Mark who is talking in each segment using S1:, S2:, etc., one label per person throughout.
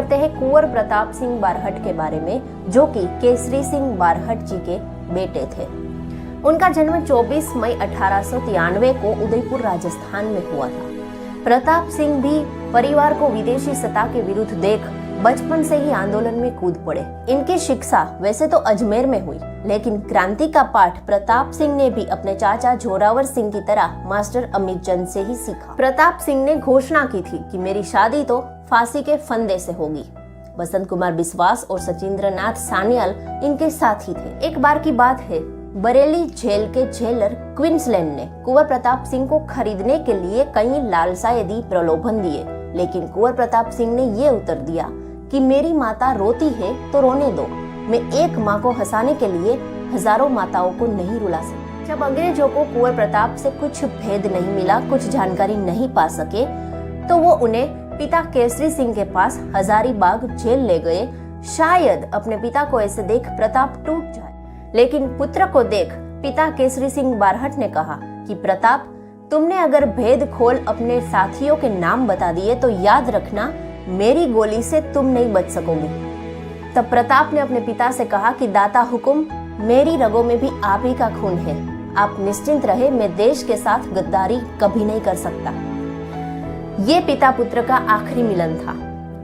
S1: करते हैं कुंवर प्रताप सिंह बारहट के बारे में, जो कि केसरी सिंह बारहट जी के बेटे थे। उनका जन्म 24 मई 1893 को उदयपुर राजस्थान में हुआ था। प्रताप सिंह भी परिवार को विदेशी सत्ता के विरुद्ध देख बचपन से ही आंदोलन में कूद पड़े। इनकी शिक्षा वैसे तो अजमेर में हुई, लेकिन क्रांति का पाठ प्रताप सिंह ने भी अपने चाचा जोरावर सिंह की तरह मास्टर अमित चंद से ही सीखा। प्रताप सिंह ने घोषणा की थी कि मेरी शादी तो फांसी के फंदे से होगी। बसंत कुमार बिस्वास और सचिंद्र नाथ सान्याल इनके साथी थे। एक बार की बात है, बरेली जेल के जेलर क्वींसलैंड ने कुंवर प्रताप सिंह को खरीदने के लिए कई लालसाएं दी, प्रलोभन दिए, लेकिन कुंवर प्रताप सिंह ने ये उत्तर दिया कि मेरी माता रोती है तो रोने दो, मैं एक माँ को हंसाने के लिए हजारों माताओं को नहीं रुला सकती। जब अंग्रेजों को कुंवर प्रताप से कुछ भेद नहीं मिला, कुछ जानकारी नहीं पा सके, तो वो उन्हें पिता केसरी सिंह के पास हजारीबाग जेल ले गए। शायद अपने पिता को ऐसे देख प्रताप टूट जाए, लेकिन पुत्र को देख पिता केसरी सिंह बारहट ने कहा कि प्रताप, तुमने अगर भेद खोल अपने साथियों के नाम बता दिए तो याद रखना, मेरी गोली से तुम नहीं बच सकोगे। तब प्रताप ने अपने पिता से कहा कि दाता हुकुम, मेरी रगों में भी आप ही का खून है, आप निश्चिंत रहे, मैं देश के साथ गद्दारी कभी नहीं कर सकता। ये पिता पुत्र का आखिरी मिलन था।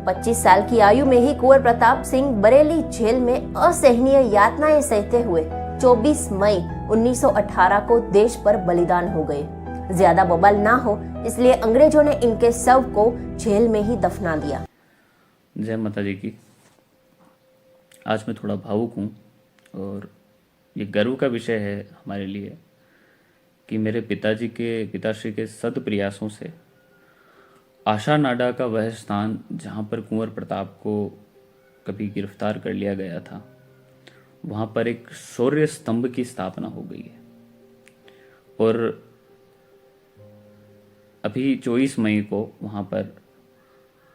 S1: 25 साल की आयु में ही कुंवर प्रताप सिंह बरेली जेल में असहनीय यातनाएं सहते हुए 24 मई 1918 को देश पर बलिदान हो गए। ज्यादा बवाल ना हो इसलिए अंग्रेजों ने इनके शव को जेल में ही दफना दिया।
S2: जय माता जी की। आज मैं थोड़ा भावुक हूँ और ये गर्व का विषय है हमारे लिए कि मेरे पिताश्री के सद प्रयासों से आशा नाडा का वह स्थान जहाँ पर कुंवर प्रताप को कभी गिरफ्तार कर लिया गया था, वहाँ पर एक शौर्य स्तंभ की स्थापना हो गई है। और अभी 24 मई को वहाँ पर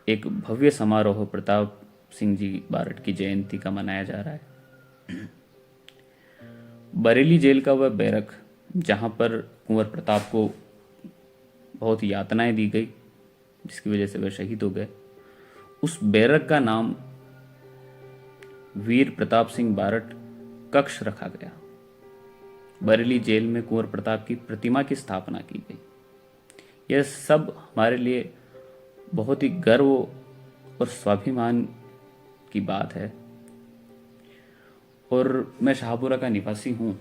S2: एक भव्य समारोह प्रताप सिंह जी बारहट की जयंती का मनाया जा रहा है। बरेली जेल का वह बैरक जहाँ पर कुंवर प्रताप को बहुत यातनाएं दी गई, जिसकी वजह से वह शहीद हो गए, उस बैरक का नाम वीर प्रताप सिंह बारहट कक्ष रखा गया। बरेली जेल में कुंवर प्रताप की प्रतिमा की स्थापना की गई। यह सब हमारे लिए बहुत ही गर्व और स्वाभिमान की बात है। और मैं शाहपुरा का निवासी हूँ।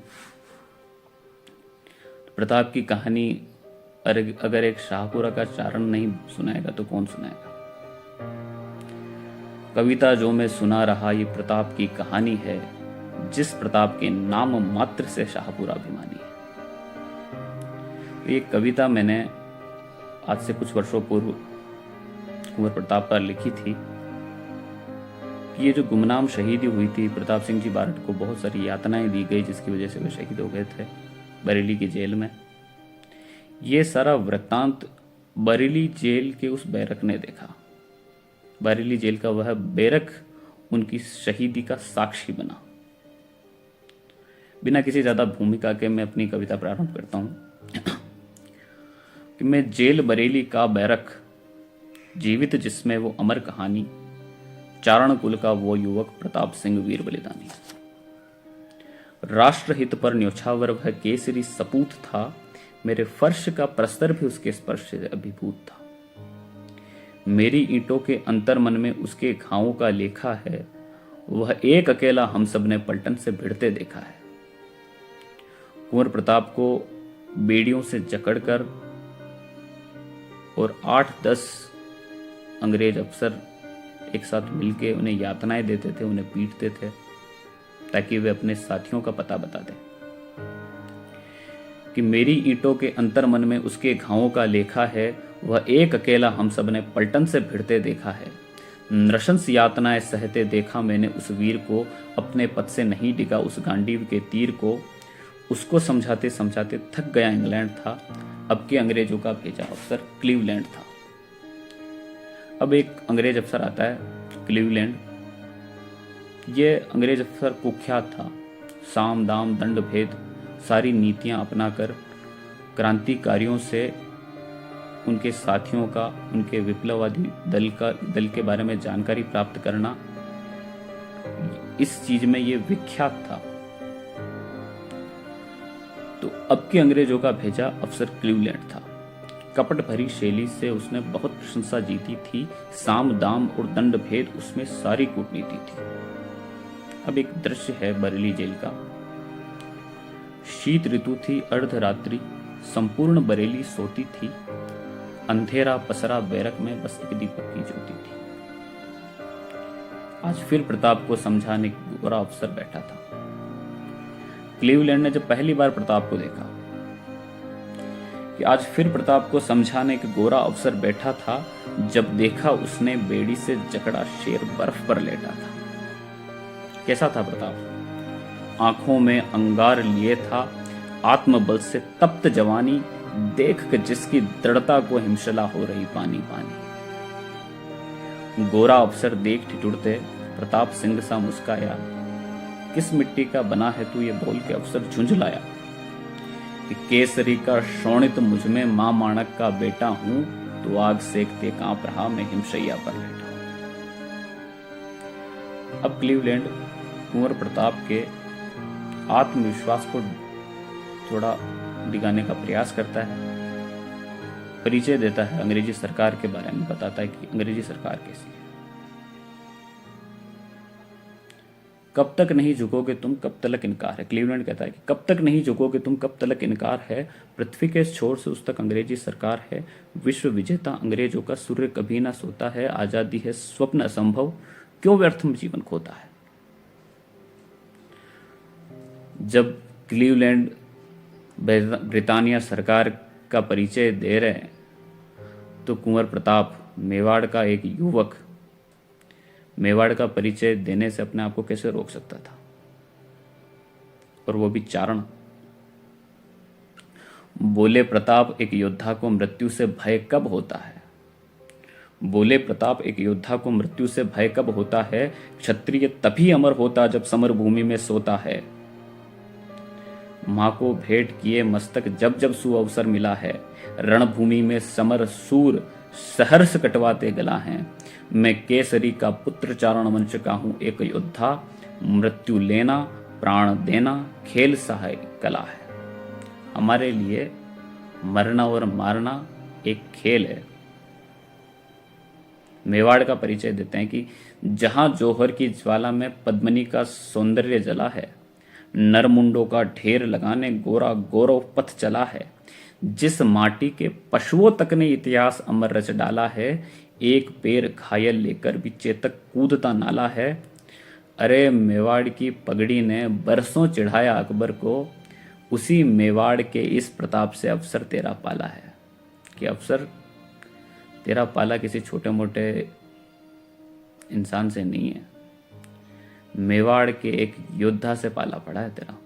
S2: प्रताप की कहानी अगर एक शाहपुरा का चारण नहीं सुनाएगा तो कौन सुनाएगा। कविता जो मैं सुना रहा ये प्रताप की कहानी है, जिस प्रताप के नाम मात्र से शाहपुरा अभिमानी है। ये कविता मैंने आज से कुछ वर्षों पूर्व कुंवर प्रताप पर लिखी थी कि ये जो गुमनाम शहीदी हुई थी, प्रताप सिंह जी बारहट को बहुत सारी यातनाएं दी गई, जिसकी वजह से वे शहीद हो गए थे बरेली की जेल में। ये सारा वृत्तांत बरेली जेल के उस बैरक ने देखा। बरेली जेल का वह बैरक उनकी शहीदी का साक्षी बना। बिना किसी ज्यादा भूमिका के मैं अपनी कविता प्रारंभ करता हूं कि मैं जेल बरेली का बैरक, जीवित जिसमें वो अमर कहानी, चारण कुल का वो युवक प्रताप सिंह वीर बलिदानी। राष्ट्रहित पर न्योछावर वह केसरी सपूत था, मेरे फर्श का प्रस्तर भी उसके स्पर्श से अभिभूत था। मेरी ईंटों के अंतर मन में उसके घावों का लेखा है, वह एक अकेला हम सब ने पलटन से भिड़ते देखा है। कुंवर प्रताप को बेड़ियों से जकड़कर और 8-10 अंग्रेज अफसर एक साथ मिलके उन्हें यातनाएं देते थे, उन्हें पीटते थे ताकि वे अपने साथियों का पता बता दें कि मेरी ईंटों के अंतर मन में उसके घावों का लेखा है, वह एक अकेला हम सब ने पलटन से भिड़ते देखा है। नृशंस यातनाएं सहते देखा मैंने उस वीर को, अपने पद से नहीं डिगा उस गांडीव के तीर को। उसको समझाते समझाते थक गया इंग्लैंड था, अब के अंग्रेजों का भेजा अफसर क्लीवलैंड था। अब एक अंग्रेज अफसर आता है क्लीवलैंड। ये अंग्रेज अफसर कुख्यात था। साम दाम दंड भेद सारी नीतियां अपनाकर क्रांतिकारियों से उनके साथियों का, उनके विप्लववादी दल के बारे में जानकारी प्राप्त करना, इस चीज में ये विख्यात था। तो अब के अंग्रेजों का भेजा अफसर क्लीवलैंड था। कपट भरी शैली से उसने बहुत प्रशंसा जीती थी। साम दाम और दंड भेद उसमें सारी कूटनीति थी। अब एक दृश्य है बरेली जेल का। शीत ऋतु थी, अर्धरात्रि, संपूर्ण बरेली सोती थी। अंधेरा पसरा बैरक में बस एक दीपक की ज्योति थी। आज फिर प्रताप को समझाने गोरा अफसर बैठा था। क्लीवलैंड ने जब पहली बार प्रताप को देखा कि आज फिर प्रताप को समझाने एक गोरा अफसर बैठा था, जब देखा उसने बेड़ी से जकड़ा शेर बर्फ पर लेटा था। कैसा था प्रताप? आंखों में अंगार लिए था, आत्मबल से तप्त जवानी, देख के जिसकी दृढ़ता को हिमशला हो रही पानी पानी। गोरा अफसर देख ठिठुरते प्रताप सिंह सा मुस्काया। किस मिट्टी का बना है तू, ये बोल के अफसर झुंझलाया कि केसरी का शोणित मुझमें मां माणक का बेटा हूं, तो आग सेकते कांप रहा मैं हिमशैया पर लेटा। अब क्लीवलैंड कुंवर प्रताप के आत्मविश्वास को थोड़ा दिखाने का प्रयास करता है, परिचय देता है, अंग्रेजी सरकार के बारे में बताता है कि अंग्रेजी सरकार कैसी है। कब तक नहीं झुकोगे तुम, कब तलक इनकार है। क्लीवलैंड कहता है कि कब तक नहीं झुकोगे तुम, कब तलक इनकार है। पृथ्वी के इस छोर से उस तक अंग्रेजी सरकार है। विश्व विजेता अंग्रेजों का सूर्य कभी ना सोता है। आजादी है स्वप्न असंभव, क्यों व्यर्थ में जीवन खोता है। जब क्लीवलैंड ब्रिटानिया सरकार का परिचय दे रहे हैं, तो कुंवर प्रताप मेवाड़ का एक युवक मेवाड़ का परिचय देने से अपने आप को कैसे रोक सकता था, और वो भी चारण। बोले प्रताप एक योद्धा को मृत्यु से भय कब होता है। बोले प्रताप एक योद्धा को मृत्यु से भय कब होता है। क्षत्रिय तभी अमर होता जब समर भूमि में सोता है। मां को भेंट किए मस्तक जब जब सुअवसर मिला है। रणभूमि में समर सूर सहर्ष कटवाते गला हैं। मैं केसरी का पुत्र चारण वंश का हूं एक योद्धा। मृत्यु लेना प्राण देना खेल सहाय कला है। हमारे लिए मरना और मारना एक खेल है। मेवाड़ का परिचय देते हैं कि जहां जौहर की ज्वाला में पद्मनी का सौंदर्य जला है, नरमुंडों का ढेर लगाने गोरा गौरव पथ चला है। जिस माटी के पशुओं तक ने इतिहास अमर रच डाला है, एक पैर घायल लेकर भी चेतक कूदता नाला है। अरे मेवाड़ की पगड़ी ने बरसों चिढ़ाया अकबर को, उसी मेवाड़ के इस प्रताप से अफसर तेरा पाला है। कि अफसर तेरा पाला किसी छोटे मोटे इंसान से नहीं है, मेवाड़ के एक योद्धा से पाला पड़ा है तेरा।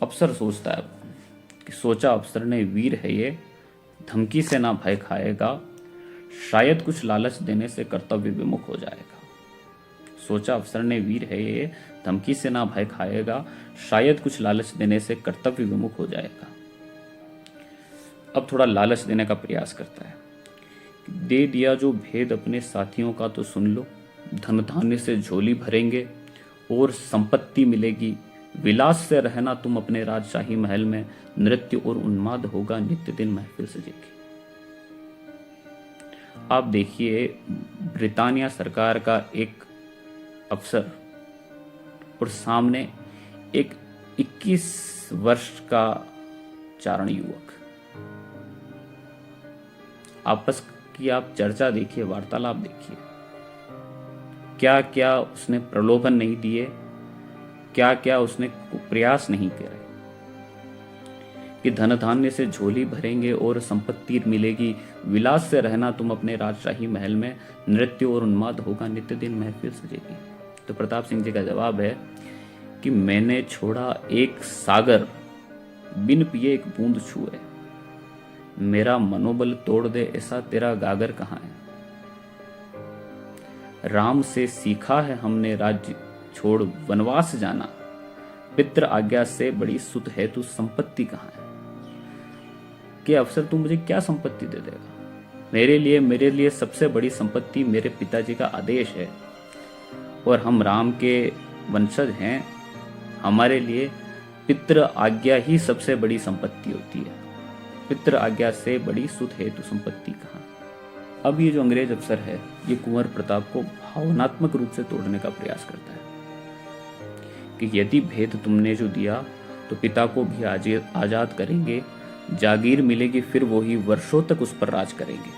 S2: अफसर सोचता है कि सोचा अफसर ने वीर है ये, धमकी से ना भय खाएगा, शायद कुछ लालच देने से कर्तव्य विमुख हो जाएगा। सोचा अफसर ने वीर है ये, धमकी से ना भय खाएगा, शायद कुछ लालच देने से कर्तव्य विमुख हो जाएगा। अब थोड़ा लालच देने का प्रयास करता है। दे दिया जो भेद अपने साथियों का तो सुन लो। धन धान्य से झोली भरेंगे और संपत्ति मिलेगी। विलास से रहना तुम अपने राजशाही महल में। नृत्य और उन्माद होगा नित्य दिन महफिल सजेगी। आप देखिए, ब्रिटानिया सरकार का एक अफसर और सामने एक 21 वर्ष का चारण युवक। आपस की आप चर्चा देखिए, वार्तालाप देखिए। क्या क्या उसने प्रलोभन नहीं दिए, क्या क्या उसने प्रयास नहीं करे कि धन धान्य से झोली भरेंगे और संपत्ति मिलेगी। विलास से रहना तुम अपने राजशाही महल में। नृत्य और उन्माद होगा नित्य दिन महफिल सजेगी। तो प्रताप सिंह जी का जवाब है कि मैंने छोड़ा एक सागर, बिन पिए एक बूंद छुए। मेरा मनोबल तोड़ दे ऐसा तेरा गागर कहाँ है। राम से सीखा है हमने राज्य छोड़ वनवास जाना। पितृ आज्ञा से बड़ी सुत है तू संपत्ति कहाँ है। के अवसर तू मुझे क्या संपत्ति दे देगा? मेरे लिए सबसे बड़ी संपत्ति मेरे पिताजी का आदेश है, और हम राम के वंशज हैं। हमारे लिए पितृ आज्ञा ही सबसे बड़ी संपत्ति होती है। पितृ आज्ञा से बड़ी सुत हेतु संपत्ति कहाँ? अब ये जो अंग्रेज अफसर है, ये कुंवर प्रताप को भावनात्मक रूप से तोड़ने का प्रयास करता है कि यदि भेद तुमने जो दिया तो पिता को भी आजाद करेंगे, जागीर मिलेगी, फिर वो ही वर्षों तक उस पर राज करेंगे।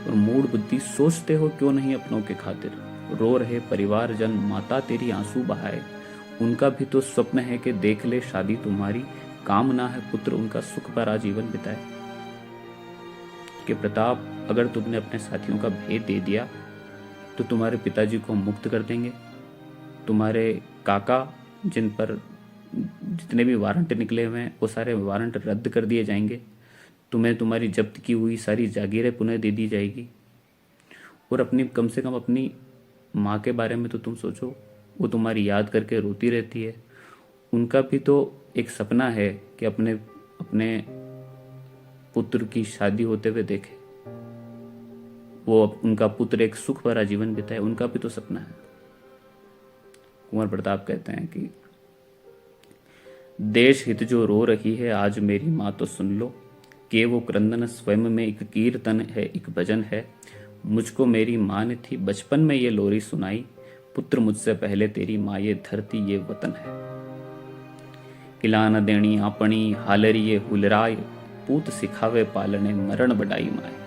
S2: और मूड बुद्धि सोचते हो क्यों नहीं अपनों के खातिर? रो रहे परिवार जन, माता तेरी आंसू बहाए, उनका भी तो स्वप्न है कि देख ले शादी तुम्हारी, कामना है पुत्र उनका सुख भरा जीवन बिताए। कि प्रताप, अगर तुमने अपने साथियों का भेद दे दिया तो तुम्हारे पिताजी को मुक्त कर देंगे, तुम्हारे काका जिन पर जितने भी वारंट निकले हुए हैं वो सारे वारंट रद्द कर दिए जाएंगे, तुम्हें तुम्हारी जब्त की हुई सारी जागीरें पुनः दे दी जाएगी। और अपनी कम से कम अपनी माँ के बारे में तो तुम सोचो, वो तुम्हारी याद करके रोती रहती है। उनका भी तो एक सपना है कि अपने पुत्र की शादी होते हुए देखे, वो उनका पुत्र एक सुख भरा जीवन बिताए, उनका भी तो सपना है। कुंवर प्रताप कहते हैं कि देश हित जो रो रही है आज मेरी माँ तो सुन लो, कि वो क्रंदन स्वयं में एक कीर्तन है, एक भजन है। मुझको मेरी माँ ने थी बचपन में ये लोरी सुनाई, पुत्र मुझसे पहले तेरी माँ ये धरती ये वतन है। इलान देणी आपणी हालरी ये हुलराय, पूत सिखावे पालने मरण बढ़ाई माए।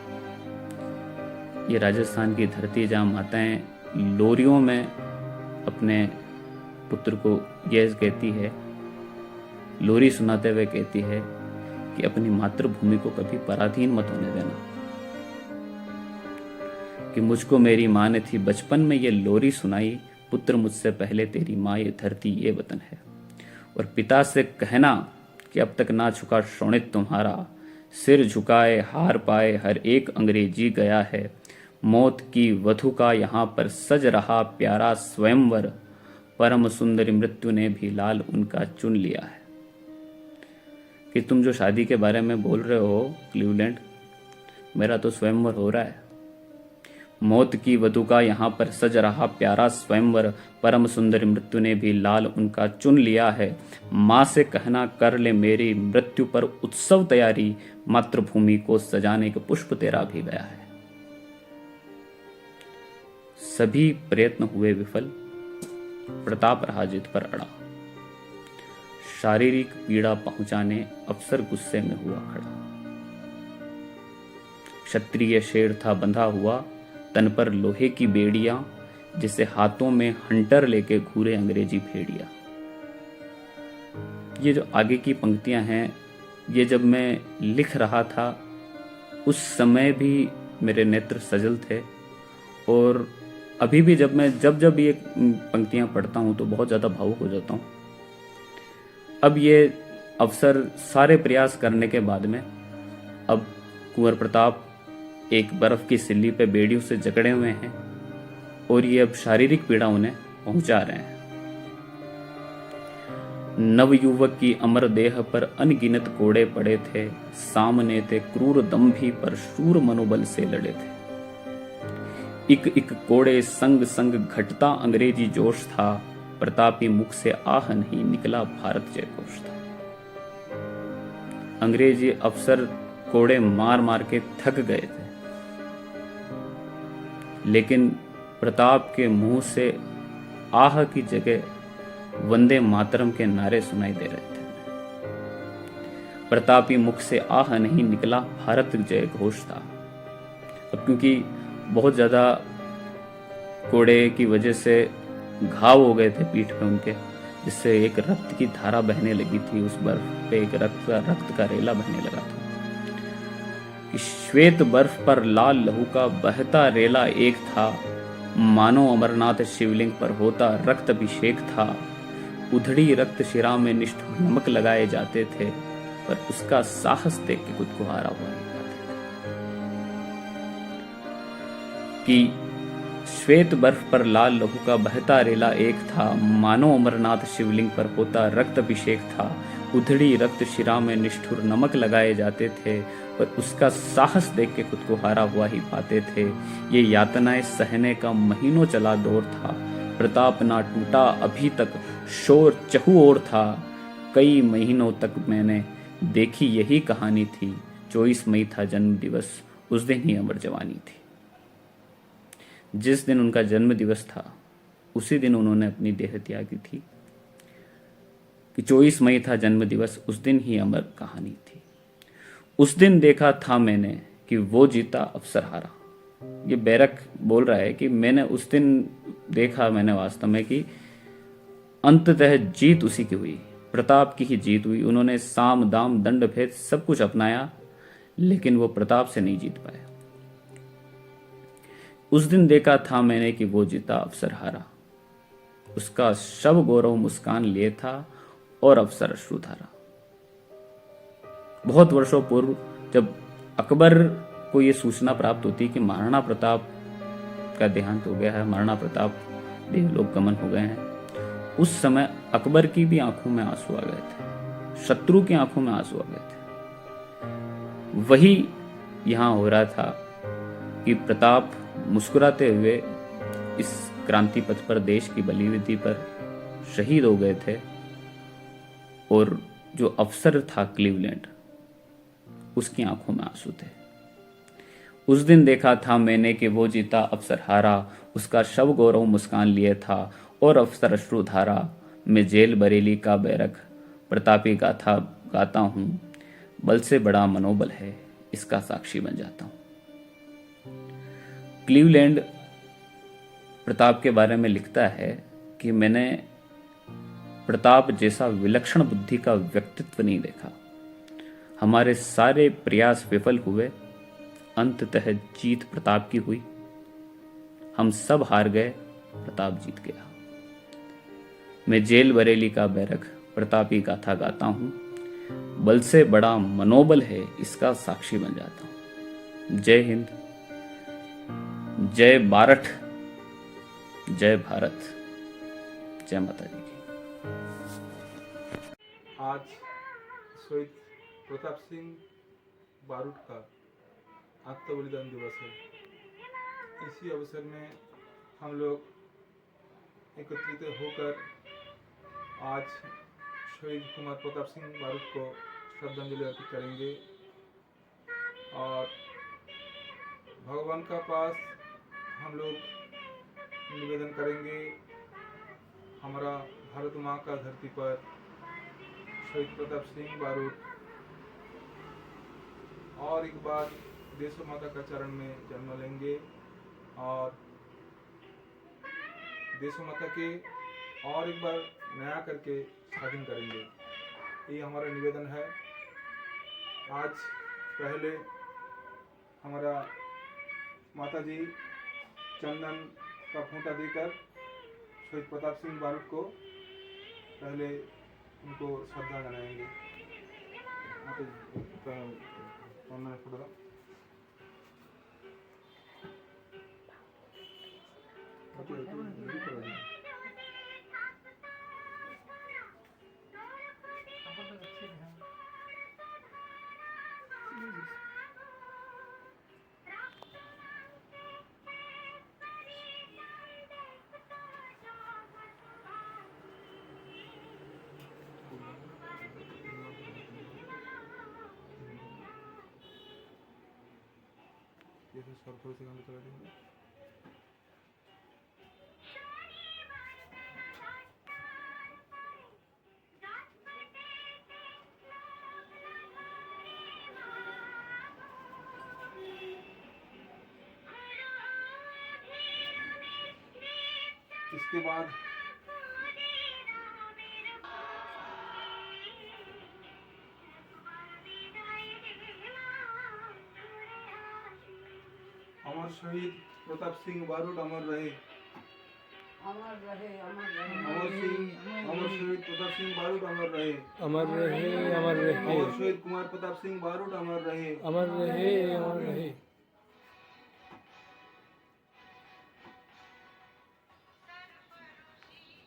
S2: ये राजस्थान की धरती जहाँ माताएं लोरियों में अपने पुत्र को यह कहती है, लोरी सुनाते हुए कहती है कि अपनी मातृभूमि को कभी पराधीन मत होने देना। कि मुझको मेरी माँ ने थी बचपन में ये लोरी सुनाई, पुत्र मुझसे पहले तेरी माँ ये धरती ये वतन है। और पिता से कहना कि अब तक ना झुका शोणित तुम्हारा, सिर झुकाए हार पाए हर एक अंग्रेजी गया है। मौत की वधु का यहाँ पर सज रहा प्यारा स्वयंवर, परम सुंदरी मृत्यु ने भी लाल उनका चुन लिया है। कि तुम जो शादी के बारे में बोल रहे हो क्लीवलैंड, मेरा तो स्वयंवर हो रहा है। मौत की वधु का यहाँ पर सज रहा प्यारा स्वयंवर, परम सुंदरी मृत्यु ने भी लाल उनका चुन लिया है। माँ से कहना कर ले मेरी मृत्यु पर उत्सव तैयारी, मातृभूमि को सजाने का पुष्प तेरा भी गया है। सभी प्रयत्न हुए विफल, प्रताप रहा जिद पर अड़ा। शारीरिक पीड़ा पहुंचाने अफसर गुस्से में हुआ खड़ा। क्षत्रिय शेर था बंधा हुआ, तन पर लोहे की बेड़ियां, जिसे हाथों में हंटर लेके घूरे अंग्रेजी भेड़िया। ये जो आगे की पंक्तियां हैं, ये जब मैं लिख रहा था उस समय भी मेरे नेत्र सजल थे, और अभी भी जब ये पंक्तियां पढ़ता हूं तो बहुत ज्यादा भावुक हो जाता हूं। अब ये अवसर सारे प्रयास करने के बाद में अब कुंवर प्रताप एक बर्फ की सिल्ली पे बेड़ियों से जकड़े हुए हैं, और ये अब शारीरिक पीड़ा उन्हें पहुंचा रहे हैं। नवयुवक की अमर देह पर अनगिनत कोड़े पड़े थे, सामने थे क्रूर दंभी पर शूर मनोबल से लड़े थे। इक इक कोड़े संग संग घटता अंग्रेजी जोश था, प्रतापी मुख से आह नहीं निकला भारत जय घोष था। अंग्रेजी अफसर कोड़े मार मार के थक गए थे, लेकिन प्रताप के मुंह से आह की जगह वंदे मातरम के नारे सुनाई दे रहे थे। प्रतापी मुख से आह नहीं निकला भारत जय घोष था। अब क्योंकि बहुत ज्यादा कोड़े की वजह से घाव हो गए थे पीठ पे उनके, जिससे एक रक्त की धारा बहने लगी थी, उस बर्फ पे एक रक्त का रेला बहने लगा था। कि श्वेत बर्फ पर लाल लहू का बहता रेला एक था, मानो अमरनाथ शिवलिंग पर होता रक्त अभिषेक था। उधड़ी रक्त शिरा में निष्ठुर नमक लगाए जाते थे, पर उसका साहस देख के खुद को हारा हुआ नहीं पाते थे। कि श्वेत बर्फ पर लाल लहू का बहता रेला एक था, मानो अमरनाथ शिवलिंग पर होता रक्त अभिषेक था। उधड़ी रक्त शिरा में निष्ठुर नमक लगाए जाते थे, पर उसका साहस देख के खुद को हारा हुआ ही पाते थे। ये यातनाएं सहने का महीनों चला दौर था, प्रताप ना टूटा अभी तक, शोर चहु ओर था। कई महीनों तक मैंने देखी यही कहानी थी, 24 मई था जन्म दिवस, उस दिन ही अमर जवानी थी। जिस दिन उनका जन्म दिवस था उसी दिन उन्होंने अपनी देह त्यागी थी, कि 24 मई था जन्म दिवस, उस दिन ही अमर कहानी थी। उस दिन देखा था मैंने कि वो जीता अफसर हारा। ये बैरक बोल रहा है कि मैंने उस दिन देखा, मैंने वास्तव में कि अंततः जीत उसी की हुई, प्रताप की ही जीत हुई। उन्होंने साम दाम दंड भेद सब कुछ अपनाया, लेकिन वो प्रताप से नहीं जीत पाया। उस दिन देखा था मैंने कि वो जीता अफसर हारा, उसका शव गौरव मुस्कान लिए था और अफसर अश्रुधारा। बहुत वर्षों पूर्व जब अकबर को यह सूचना प्राप्त होती कि महाराणा प्रताप का देहांत हो गया है, महाराणा प्रताप देवलोक गमन हो गए हैं, उस समय अकबर की भी आंखों में आंसू आ गए थे, शत्रु की आंखों में आंसू आ गए थे। वही यहां हो रहा था कि प्रताप मुस्कुराते हुए इस क्रांति पथ पर, देश की बलिवेदी पर शहीद हो गए थे, और जो अफसर था क्लीवलैंड, उसकी आंखों में आंसू थे। उस दिन देखा था मैंने कि वो जीता अफसर हारा, उसका शव गौरव मुस्कान लिए था और अफसर अश्रुधारा। मैं जेल बरेली का बैरक प्रतापी गाथा गाता हूं, बल से बड़ा मनोबल है, इसका साक्षी बन जाता हूं। क्लीवलैंड प्रताप के बारे में लिखता है कि मैंने प्रताप जैसा विलक्षण बुद्धि का व्यक्तित्व नहीं देखा। हमारे सारे प्रयास विफल हुए, अंततः जीत प्रताप की हुई। हम सब हार गए, प्रताप जीत गया। मैं जेल बरेली का बैरक प्रतापी गाथा गाता हूं, बल से बड़ा मनोबल है, इसका साक्षी बन जाता हूं। जय हिंद, जय बारठ, जय भारत, जय माता दी की।
S3: आज शहीद प्रताप सिंह बारूद का आत्मबलिदान दिवस है। इसी अवसर में हम लोग एकत्रित होकर आज शहीद कुमार प्रताप सिंह बारूद को श्रद्धांजलि अर्पित करेंगे और भगवान का पास हम लोग निवेदन करेंगे, हमारा भारत माँ का धरती पर शहीद प्रताप सिंह बारूद और एक बार देश माता का चरण में जन्म लेंगे और देश माता के और एक बार नया करके स्वाधीन करेंगे। ये हमारा निवेदन है। आज पहले हमारा माता जी चंदन का फोंटा देकर शहीद प्रताप सिंह बारूद को पहले उनको श्रद्धा जनाएंगे। माता जी का फोटो दो। ये तो सरकार से काम करा देंगे। इसके बाद अमर शहीद प्रताप सिंह बारूद अमर रहे।
S4: अमर रहे, अमर रहे,
S3: अमर शहीद प्रताप सिंह बारूद अमर रहे।
S4: अमर रहे, अमर रहे,
S3: अमर शहीद कुमार प्रताप सिंह बारूद अमर रहे।
S4: अमर रहे, अमर रहे।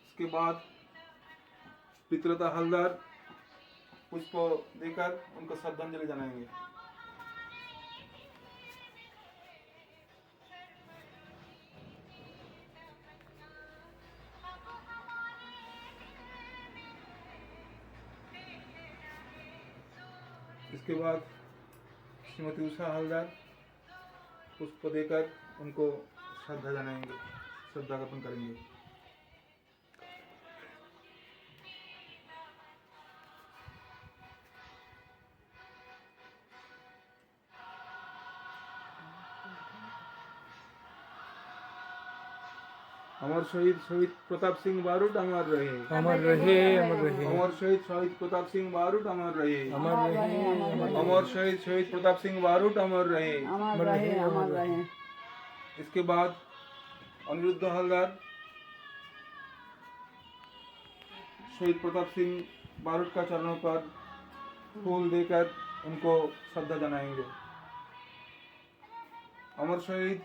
S3: इसके बाद पितृता हलदार पुष्प देकर उनको श्रद्धांजलि जनाएंगे। इसके बाद श्रीमती उषा हलदार पुष्प देकर उनको श्रद्धा जनाएंगे, श्रद्धा ज्ञापन करेंगे। अमर शहीद प्रताप सिंह बारूद अमर रहे,
S4: अमर रहे, अमर रहे,
S3: अमर शहीद प्रताप सिंह बारूद अमर रहे,
S4: अमर रहे,
S3: अमर शहीद प्रताप सिंह बारूद अमर रहे।
S4: अमर रहे, अमर रहे।
S3: इसके बाद अनिरुद्ध हलदार शहीद प्रताप सिंह बारूद का चरणों पर फूल देकर उनको श्रद्धा जनाएंगे। अमर शहीद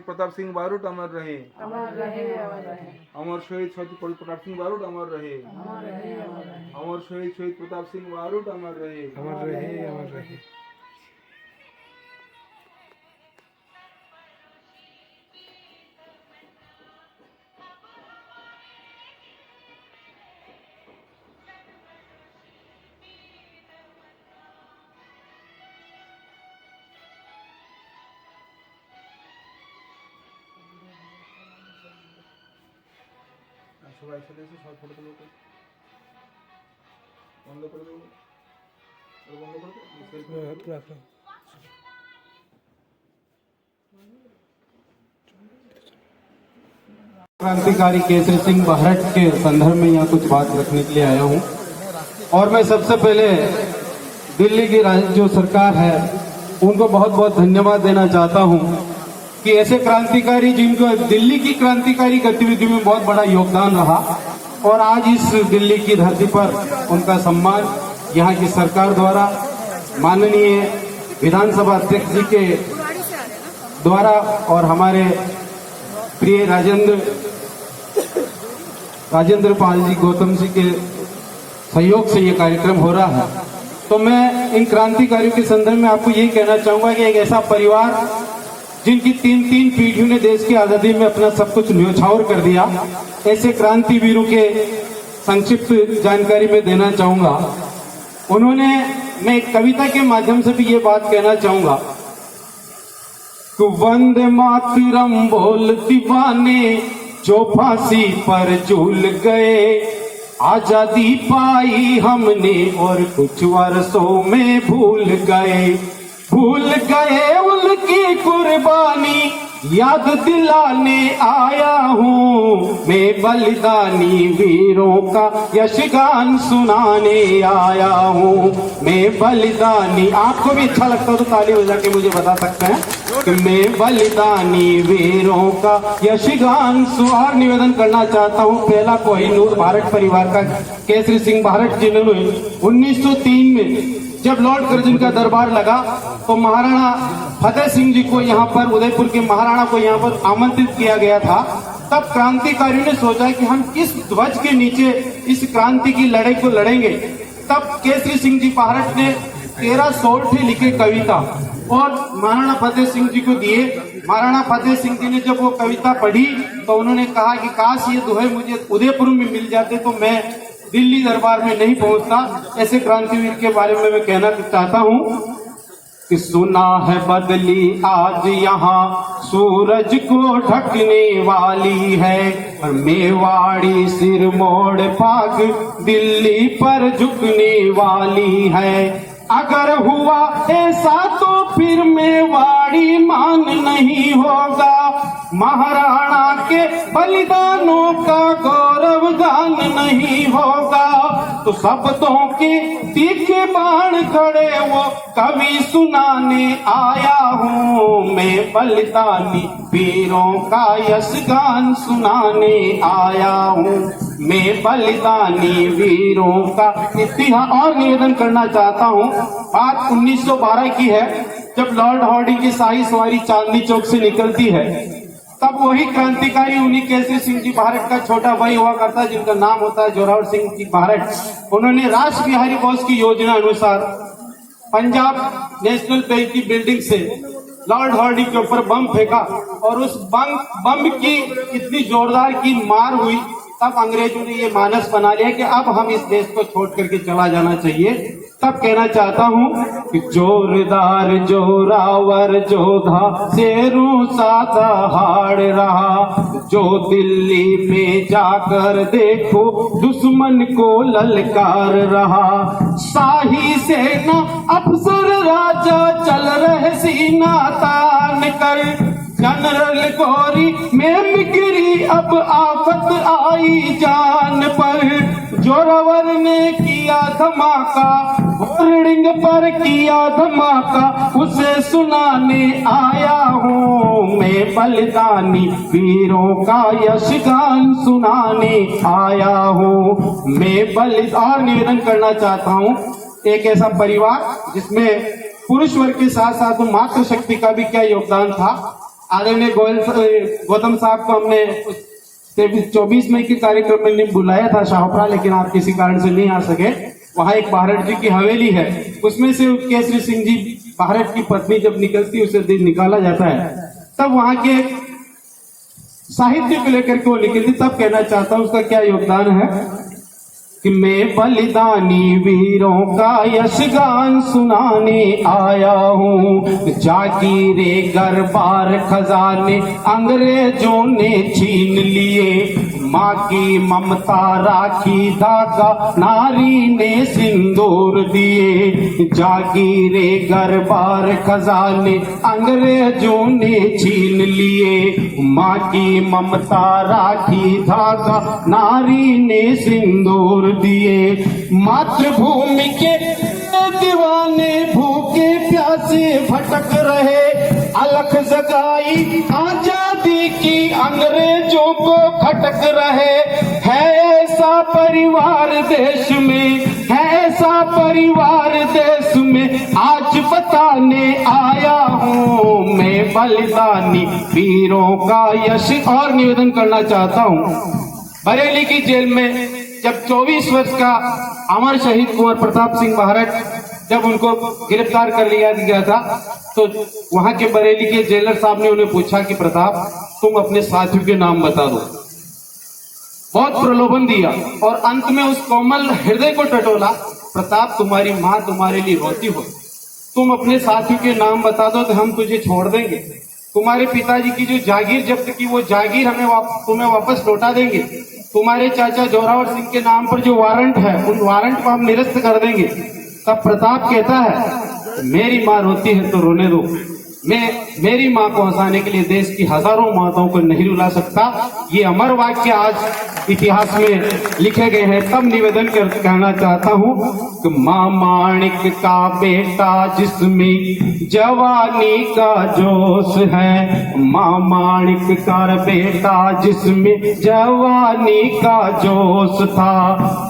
S3: प्रताप सिंह बारूद अमर रहे,
S4: अमर रहे, अमर रहे।
S3: अमर शहीद प्रताप सिंह बारूद अमर रहे,
S4: अमर रहे, अमर रहे।
S3: अमर शहीद प्रताप सिंह बारूद अमर रहे,
S4: अमर रहे, अमर रहे।
S3: সবাই একসাথে এসে সব ফটো তুলো, বন্ধ করে দেবো, বন্ধ করে দেবো।
S5: क्रांतिकारी केसरी सिंह बाहरट के संदर्भ में यहाँ कुछ बात रखने के लिए आया हूँ। और मैं सबसे पहले दिल्ली की जो सरकार है उनको बहुत बहुत धन्यवाद देना चाहता हूँ कि ऐसे क्रांतिकारी जिनको दिल्ली की क्रांतिकारी गतिविधि में बहुत बड़ा योगदान रहा और आज इस दिल्ली की धरती पर उनका सम्मान यहाँ की सरकार द्वारा माननीय विधानसभा अध्यक्ष जी के द्वारा और हमारे प्रिय राजेंद्र पाल जी गौतम जी के सहयोग से ये कार्यक्रम हो रहा है। तो मैं इन क्रांतिकारियों के संदर्भ में आपको यही कहना चाहूंगा कि एक ऐसा परिवार जिनकी तीन पीढ़ियों ने देश की आजादी में अपना सब कुछ न्यौछावर कर दिया, ऐसे क्रांतिवीरों के संक्षिप्त जानकारी में देना चाहूंगा। उन्होंने, मैं एक कविता के माध्यम से भी ये बात कहना चाहूंगा कि वंदे मातरम बोल दीवाने जो फांसी पर झूल गए, आजादी पाई हमने और कुछ वर्षों में भूल गए उनकी कुर्बानी याद दिलाने आया हूँ। मैं बलिदानी वीरों का यशगान सुनाने आया हूँ। मैं बलिदानी, आपको भी अच्छा लगता हो तो ताली बजा के मुझे बता सकते हैं कि मैं बलिदानी वीरों का यशगान सुहार निवेदन करना चाहता हूँ। पहला कोहिनूर बाहरट परिवार का केसरी सिंह बाहरट जिन्होंने 1903 में जब लॉर्ड कर्जन का दरबार लगा तो महाराणा फतेह सिंह जी को यहाँ पर, उदयपुर के महाराणा को यहाँ पर आमंत्रित किया गया था। तब क्रांतिकारियों ने सोचा कि हम किस ध्वज के नीचे इस क्रांति की लड़ाई को लड़ेंगे। तब केसरी सिंह जी बाहरट ने 13 सोरठे लिखे कविता और महाराणा फतेह सिंह जी को दिए। महाराणा फतेह सिंह जी ने जब वो कविता पढ़ी तो उन्होंने कहा कि काश ये दोहे मुझे उदयपुर में मिल जाते तो मैं दिल्ली दरबार में नहीं पहुंचता। ऐसे क्रांतिवीर के बारे में मैं कहना चाहता हूं कि सुना है बदली आज यहाँ सूरज को ढकने वाली है, और मेवाड़ी सिर मोड़ भाग दिल्ली पर झुकने वाली है। अगर हुआ ऐसा तो फिर मेवाड़ी मान नहीं होगा, महाराणा के बलिदानों का गौरव गान नहीं होगा। तो शब्दों के तीखे बाण खड़े वो कवि सुनाने आया हूँ। मैं बलिदानी वीरों का यश गान सुनाने आया हूँ। मैं बलिदानी वीरों का इतिहास। और निवेदन करना चाहता हूँ, बात 1912 की है जब लॉर्ड हार्डिंग की शाही सवारी चांदनी चौक से निकलती है तब वही क्रांतिकारी उन्हीं केसरी सिंह जी भारत का छोटा भाई हुआ करता जिनका नाम होता है जोरावर सिंह जी भारत। उन्होंने राष्ट्र बिहारी बोस की योजना अनुसार पंजाब नेशनल बैंक की बिल्डिंग से लॉर्ड हार्डिंग के ऊपर बम फेंका और उस बम की इतनी जोरदार की मार हुई, तब अंग्रेजों ने ये मानस बना लिया कि अब हम इस देश को छोड़ करके चला जाना चाहिए। तब कहना चाहता हूँ कि जोरदार जोरावर जोधा शेरू साधा हाड़ रहा, जो दिल्ली में जाकर देखो दुश्मन को ललकार रहा। शाही सेना अफसर राजा चल रहे सीना तान कर, जनरल गौरी में मिगरी अब आफत आई जान पर। जोरावर ने किया धमाका, होर्डिंग पर किया धमाका, उसे सुनाने आया हूँ मैं बलिदानी वीरों का यशगान सुनाने आया हूँ मैं और निवेदन करना चाहता हूँ, एक ऐसा परिवार जिसमें पुरुष वर्ग के साथ साथ मातृशक्ति का भी क्या योगदान था। आदरणीय गौतम साहब को हमने 24 मई के कार्यक्रम में बुलाया था शाहपुरा, लेकिन आप किसी कारण से नहीं आ सके। वहाँ एक भारत जी की हवेली है, उसमें से केसरी सिंह जी भारत की पत्नी जब निकलती उसे दिन निकाला जाता है, तब वहाँ के साहित्य को लेकर के वो निकलती। तब कहना चाहता हूँ उसका क्या योगदान है कि मैं बलिदानी वीरों का यशगान सुनाने आया हूँ। जागीरे गरबार खजाने अंग्रेजों ने छीन लिए, माँ की ममता राखी धागा नारी ने सिंदूर दिए। जागीरे गरबार खजाने अंग्रेजों ने छीन लिए, माँ की ममता राखी धागा नारी ने सिंदूर दिए। मातृभूमि के दीवाने भूखे प्यासे भटक रहे, अलख जगाई आजादी की अंग्रेजों को खटक रहे। है ऐसा परिवार देश में, है ऐसा परिवार देश में, आज बताने आया हूँ मैं बलिदानी वीरों का यश। और निवेदन करना चाहता हूँ, बरेली की जेल में जब 24 वर्ष का अमर शहीद कुंवर प्रताप सिंह भारत जब उनको गिरफ्तार कर लिया गया था, तो वहां के बरेली के जेलर साहब ने उन्हें पूछा कि प्रताप तुम अपने साथियों के नाम बता दो। बहुत प्रलोभन दिया और अंत में उस कोमल हृदय को टटोला, प्रताप तुम्हारी माँ तुम्हारे लिए रोती हो, तुम अपने साथियों के नाम बता दो तो हम तुझे छोड़ देंगे। तुम्हारे पिताजी की जो जागीर जब्त की वो जागीर हमें तुम्हें वापस लौटा देंगे। तुम्हारे चाचा जोरावर सिंह के नाम पर जो वारंट है उन वारंट को हम निरस्त कर देंगे। तब प्रताप कहता है मेरी माँ रोती है तो रोने दो, मैं मेरी माँ को हंसाने के लिए देश की हजारों माताओं को नहीं रुला सकता। ये अमर वाक्य आज इतिहास में लिखे गए हैं। तब निवेदन कहना चाहता हूँ कि माँ माणिक का बेटा जिसमें जवानी का जोश है, माँ माणिक का बेटा जिसमें जवानी का जोश था,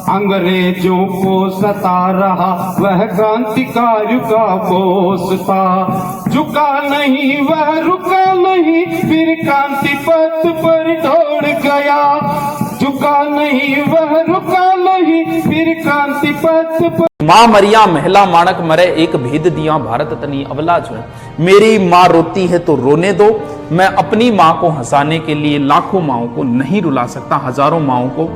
S5: अंग्रेजों को सता रहा वह क्रांतिकारी का बोस था। झुका नहीं वह रुका नहीं, फिर क्रांति पथ पर दौड़ गया। झुका नहीं वह रुका नहीं, फिर क्रांति पथ पर।
S6: माँ मरिया महिला माणक मरे, एक भेद दिया भारत तनी अवला जो। मेरी माँ रोती है तो रोने दो, मैं अपनी माँ को हंसाने के लिए लाखों माँओं को नहीं रुला सकता, हजारों माँओं को